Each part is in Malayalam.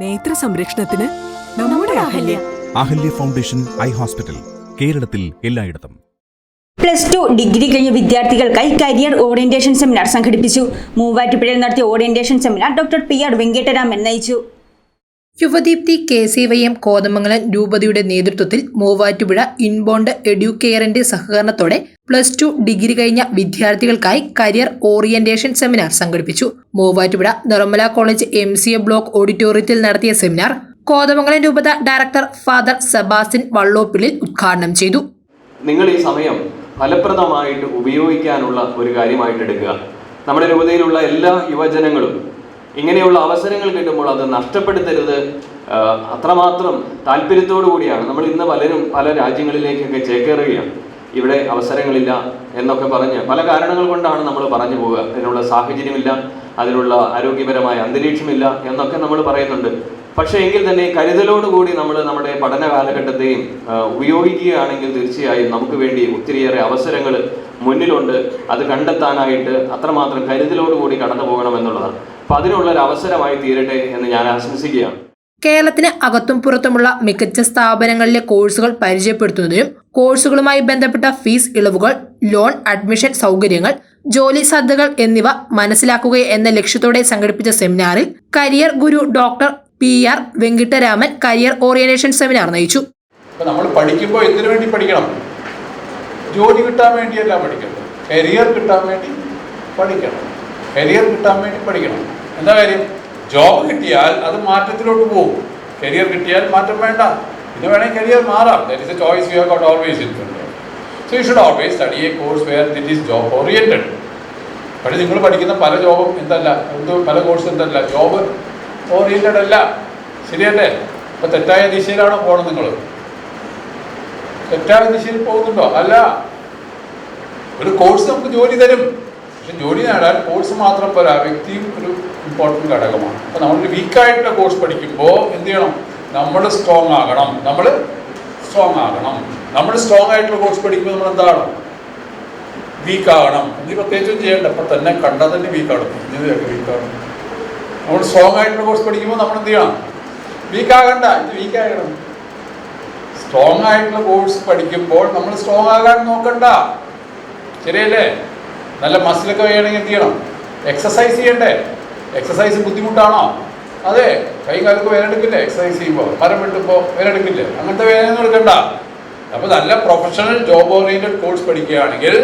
നേത്ര സംരക്ഷണത്തിന് നമ്മുടെ Ahalya. Ahalya foundation eye hospital, കേരളത്തിൽ എല്ലായിടത്തും. +2 ഡിഗ്രി കഴിഞ്ഞ വിദ്യാർത്ഥികൾക്കായി കരിയർ ഓറിയന്റേഷൻ സെമിനാർ സംഘടിപ്പിച്ചു. മൂവാറ്റുപുഴയിൽ നടത്തിയ orientation seminar doctor PR Venkataraman നയിച്ചു. യുവദീപ്തി KCYM കോതമംഗലം രൂപതയുടെ നേതൃത്വത്തിൽ മൂവാറ്റുപുഴ ഇൻബോണ്ട് എഡ്യൂക്കെയറിന്റെ സഹകരണത്തോടെ +2 ഡിഗ്രി കഴിഞ്ഞ വിദ്യാർത്ഥികൾക്കായി കരിയർ ഓറിയന്റേഷൻ സെമിനാർ സംഘടിപ്പിച്ചു. Muvattupuzha Nirmala college MCA block ഓഡിറ്റോറിയത്തിൽ നടത്തിയ സെമിനാർ കോതമംഗലം രൂപത ഡയറക്ടർ ഫാദർ സെബാസ്റ്റ്യൻ വള്ളോപ്പിള്ളിൽ ഉദ്ഘാടനം ചെയ്തു. നിങ്ങൾ ഈ സമയം ഫലപ്രദമായിട്ട് ഉപയോഗിക്കാനുള്ള ഒരു കാര്യമായിട്ട് എടുക്കുക. നമ്മുടെ രൂപതയിലുള്ള എല്ലാ യുവജനങ്ങളും ഇങ്ങനെയുള്ള അവസരങ്ങൾ കിട്ടുമ്പോൾ അത് നഷ്ടപ്പെടുത്തരുത്. അത്രമാത്രം താല്പര്യത്തോടു കൂടിയാണ് നമ്മൾ ഇന്ന് പലരും പല രാജ്യങ്ങളിലേക്കൊക്കെ ചേക്കേറുകയാണ്. ഇവിടെ അവസരങ്ങളില്ല എന്നൊക്കെ പറഞ്ഞ് പല കാരണങ്ങൾ കൊണ്ടാണ് നമ്മൾ പറഞ്ഞു പോവുക. അതിനുള്ള സാഹചര്യമില്ല, അതിനുള്ള ആരോഗ്യപരമായ അന്തരീക്ഷമില്ല എന്നൊക്കെ നമ്മൾ പറയുന്നുണ്ട്. പക്ഷേ എങ്കിൽ തന്നെ കരുതലോടുകൂടി നമ്മൾ നമ്മുടെ പഠന കാലഘട്ടത്തെയും ഉപയോഗിക്കുകയാണെങ്കിൽ തീർച്ചയായും നമുക്ക് വേണ്ടി ഒത്തിരിയേറെ അവസരങ്ങൾ മുന്നിലുണ്ട്. അത് കണ്ടെത്താനായിട്ട് അത്രമാത്രം കരുതലോടുകൂടി കടന്നു പോകണമെന്നുള്ളതാണ്. അപ്പം അതിനുള്ളൊരു അവസരമായി തീരട്ടെ എന്ന് ഞാൻ ആശംസിക്കുകയാണ്. കേരളത്തിന് അകത്തും പുറത്തുമുള്ള മികച്ച സ്ഥാപനങ്ങളിലെ കോഴ്സുകൾ പരിചയപ്പെടുത്തുന്നതിനും കോഴ്സുകളുമായി ബന്ധപ്പെട്ട ഫീസ് ഇളവുകൾ, ലോൺ, അഡ്മിഷൻ സൗകര്യങ്ങൾ, ജോലി സാധ്യതകൾ എന്നിവ മനസ്സിലാക്കുക എന്ന ലക്ഷ്യത്തോടെ സംഘടിപ്പിച്ച സെമിനാറിൽ career guru doctor PR Venkataraman career orientation seminar നയിച്ചു. നമ്മൾ പഠിക്കുമ്പോൾ എന്തിനു വേണ്ടി പഠിക്കണം? ജോലി കിട്ടാൻ വേണ്ടിയല്ല പഠിക്കണം, കരിയർ കിട്ടാൻ വേണ്ടി പഠിക്കണം. കരിയർ കിട്ടാൻ വേണ്ടി പഠിക്കണം. എന്താ കാര്യം? ജോബ് കിട്ടിയാൽ അത് മാറ്റത്തിലോട്ട് പോകും. കരിയർ കിട്ടിയാൽ മാറ്റം വേണ്ട, പിന്നെ വേണമെങ്കിൽ കരിയർ മാറാം. That is a choice you have got always in front. So you should always study a course where it is job oriented. പക്ഷേ നിങ്ങൾ പഠിക്കുന്ന പല ജോബും പല കോഴ്സും എന്തല്ല, ജോബ് ഓറിയന്റഡ് അല്ല. ശരിയല്ലേ? അപ്പോൾ തെറ്റായ ദിശയിലാണോ പോകണം? നിങ്ങൾ തെറ്റായ ദിശയിൽ പോകുന്നുണ്ടോ? അല്ല. ഒരു കോഴ്സ് നമുക്ക് ജോലി തരും, പക്ഷെ ജോലി നേടാൻ കോഴ്സ് മാത്രം പോരാ, വ്യക്തിയും ഒരു ഇമ്പോർട്ടൻറ്റ് ഘടകമാണ്. അപ്പോൾ നമ്മളൊരു വീക്കായിട്ടുള്ള കോഴ്സ് പഠിക്കുമ്പോൾ എന്ത് ചെയ്യണം? നമ്മൾ സ്ട്രോങ് ആകണം. നമ്മൾ സ്ട്രോങ് ആയിട്ടുള്ള കോഴ്സ് പഠിക്കുമ്പോൾ നമ്മൾ എന്താണ്? വീക്കാകണം. എന്ത് പ്രത്യേകിച്ചും ചെയ്യേണ്ട, അപ്പം തന്നെ കണ്ടാൽ തന്നെ വീക്കാണ്. വീക്കാണ്. നമ്മൾ സ്ട്രോങ് ആയിട്ടുള്ള കോഴ്സ് പഠിക്കുമ്പോൾ നമ്മൾ എന്ത് ചെയ്യണം? വീക്കാകണ്ട, ഇത് വീക്കാകണം. സ്ട്രോങ് ആയിട്ടുള്ള കോഴ്സ് പഠിക്കുമ്പോൾ നമ്മൾ സ്ട്രോങ് ആകാൻ നോക്കണ്ട. ശരിയല്ലേ? നല്ല മസിലൊക്കെ വേണമെങ്കിൽ എന്ത് ചെയ്യണം? എക്സസൈസ് ചെയ്യണ്ടേ? എക്സസൈസ് ബുദ്ധിമുട്ടാണോ? അതെ, കൈ കാലൊക്കെ വേദനെടുക്കില്ലേ? എക്സസൈസ് ചെയ്യുമ്പോൾ, മരം വെട്ടുമ്പോൾ വേദനെടുക്കില്ലേ? അങ്ങനത്തെ വേദനയൊന്നും എടുക്കണ്ട. അപ്പോൾ നല്ല പ്രൊഫഷണൽ ജോബ് ഓറിയന്റഡ് കോഴ്സ് പഠിക്കുകയാണെങ്കിൽ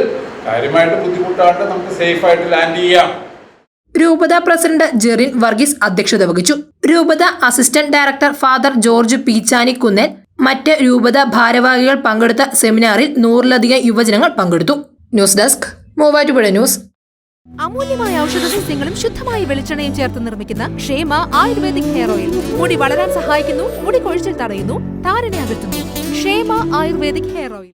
കാര്യമായിട്ട് ബുദ്ധിമുട്ടാണ്ട് നമുക്ക് സേഫായിട്ട് ലാൻഡ് ചെയ്യാം. രൂപത പ്രസിഡന്റ് ജെറിൻ വർഗീസ് അധ്യക്ഷത വഹിച്ചു. രൂപത അസിസ്റ്റന്റ് ഡയറക്ടർ ഫാദർ ജോർജ് പീച്ചാനിക്കുന്നേൽ, മറ്റ് രൂപത ഭാരവാഹികൾ പങ്കെടുത്ത സെമിനാറിൽ 100ലധികം യുവജനങ്ങൾ പങ്കെടുത്തു. News desk, Muvattupuzha news. അമൂല്യമായ ഔഷധ സസ്യങ്ങളും ശുദ്ധമായ വെളിച്ചെണ്ണയും ചേർത്ത് നിർമ്മിക്കുന്ന ക്ഷേമ ആയുർവേദിക് ഹെയർ ഓയിൽ മുടി വളരാൻ സഹായിക്കുന്നു, മുടി കൊഴിച്ചിൽ തടയുന്നു, താരനെ അകറ്റുന്നു. ക്ഷേമ ആയുർവേദിക് ഹെയർ ഓയിൽ.